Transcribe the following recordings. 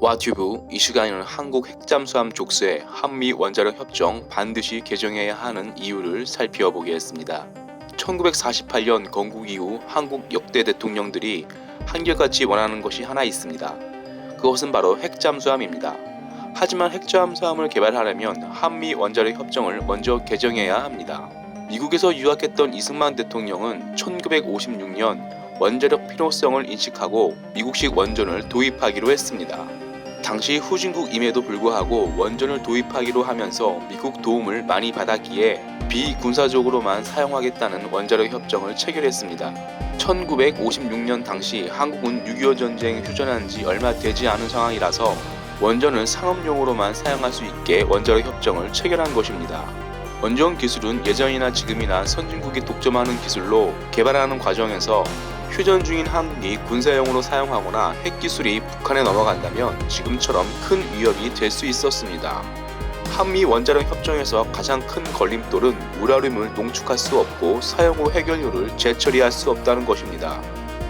와튜브 이 시간에는 한국 핵잠수함 족쇄 한미 원자력 협정 반드시 개정해야 하는 이유를 살펴보겠습니다. 1948년 건국 이후 한국 역대 대통령들이 한결같이 원하는 것이 하나 있습니다. 그것은 바로 핵잠수함입니다. 하지만 핵잠수함을 개발하려면 한미 원자력 협정을 먼저 개정해야 합니다. 미국에서 유학했던 이승만 대통령은 1956년 원자력 필요성을 인식하고 미국식 원전을 도입하기로 했습니다. 당시 후진국임에도 불구하고 원전을 도입하기로 하면서 미국 도움을 많이 받았기에 비군사적으로만 사용하겠다는 원자력 협정을 체결했습니다. 1956년 당시 한국은 6.25 전쟁 휴전한 지 얼마 되지 않은 상황이라서 원전을 상업용으로만 사용할 수 있게 원자력 협정을 체결한 것입니다. 원전 기술은 예전이나 지금이나 선진국이 독점하는 기술로 개발하는 과정에서 휴전 중인 한국이 군사용으로 사용하거나 핵기술이 북한에 넘어간다면 지금처럼 큰 위협이 될 수 있었습니다. 한미 원자력 협정에서 가장 큰 걸림돌은 우라늄을 농축할 수 없고 사용 후 해결료를 재처리할 수 없다는 것입니다.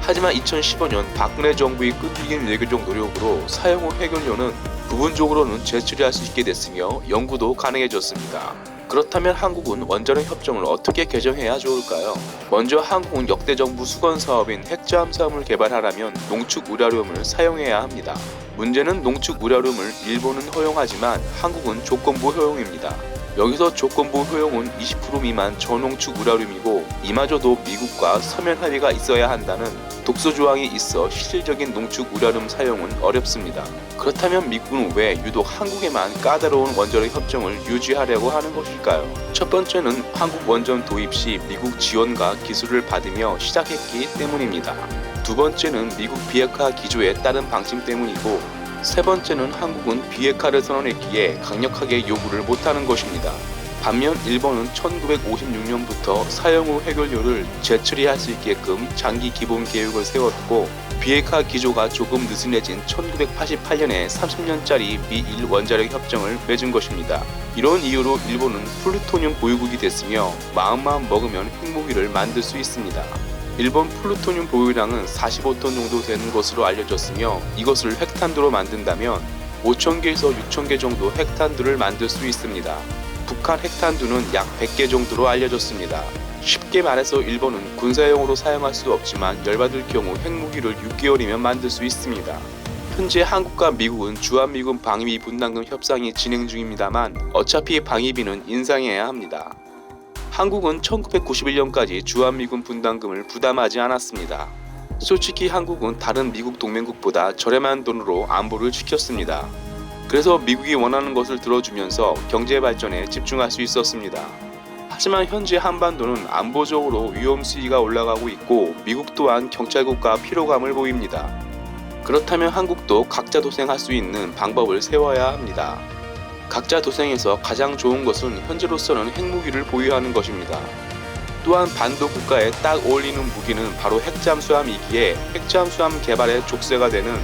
하지만 2015년 박근혜 정부의 끈질긴 외교적 노력으로 사용 후 해결료는 부분적으로는 재처리할 수 있게 됐으며 연구도 가능해졌습니다. 그렇다면 한국은 원자력 협정을 어떻게 개정해야 좋을까요? 먼저 한국은 역대 정부 수건 사업인 핵잠수함을 개발하려면 농축 우라늄을 사용해야 합니다. 문제는 농축 우라늄을 일본은 허용하지만 한국은 조건부 허용입니다. 여기서 조건부 허용은 20% 미만 저농축 우라늄이고 이마저도 미국과 서면 합의가 있어야 한다는 독소 조항이 있어 실질적인 농축 우라늄 사용은 어렵습니다. 그렇다면 미국은 왜 유독 한국에만 까다로운 원자력 협정을 유지하려고 하는 것일까요? 첫 번째는 한국 원전 도입 시 미국 지원과 기술을 받으며 시작했기 때문입니다. 두 번째는 미국 비핵화 기조에 따른 방침 때문이고 세 번째는 한국은 비핵화를 선언했기에 강력하게 요구를 못하는 것입니다. 반면 일본은 1956년부터 사용 후 해결료를 재처리할 수 있게끔 장기 기본 계획을 세웠고 비핵화 기조가 조금 느슨해진 1988년에 30년짜리 미일 원자력 협정을 맺은 것입니다. 이런 이유로 일본은 플루토늄 보유국이 됐으며 마음만 먹으면 핵무기를 만들 수 있습니다. 일본 플루토늄 보유량은 45톤 정도 되는 것으로 알려졌으며 이것을 핵탄두로 만든다면 5,000개에서 6,000개 정도 핵탄두를 만들 수 있습니다. 북한 핵탄두는 약 100개 정도로 알려졌습니다. 쉽게 말해서 일본은 군사용으로 사용할 수 없지만 열받을 경우 핵무기를 6개월이면 만들 수 있습니다. 현재 한국과 미국은 주한미군 방위비 분담금 협상이 진행 중입니다만 어차피 방위비는 인상해야 합니다. 한국은 1991년까지 주한미군 분담금을 부담하지 않았습니다. 솔직히 한국은 다른 미국 동맹국보다 저렴한 돈으로 안보를 지켰습니다. 그래서 미국이 원하는 것을 들어주면서 경제 발전에 집중할 수 있었습니다. 하지만 현재 한반도는 안보적으로 위험 수위가 올라가고 있고 미국 또한 경찰국가 피로감을 보입니다. 그렇다면 한국도 각자 도생할 수 있는 방법을 세워야 합니다. 각자 도생에서 가장 좋은 것은 현재로서는 핵무기를 보유하는 것입니다. 또한 반도 국가에 딱 어울리는 무기는 바로 핵잠수함이기에 핵잠수함 개발의 족쇄가 되는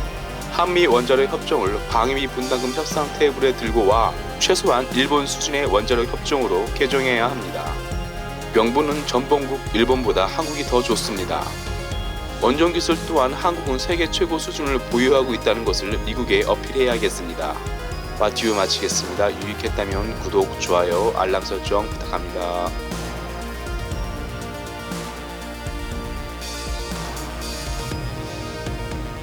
한미 원자력 협정을 방위비 분담금 협상 테이블에 들고 와 최소한 일본 수준의 원자력 협정으로 개정해야 합니다. 명분은 전범국 일본보다 한국이 더 좋습니다. 원전 기술 또한 한국은 세계 최고 수준을 보유하고 있다는 것을 미국에 어필해야겠습니다. 와튜브 마치겠습니다. 유익했다면 구독, 좋아요, 알람 설정 부탁합니다.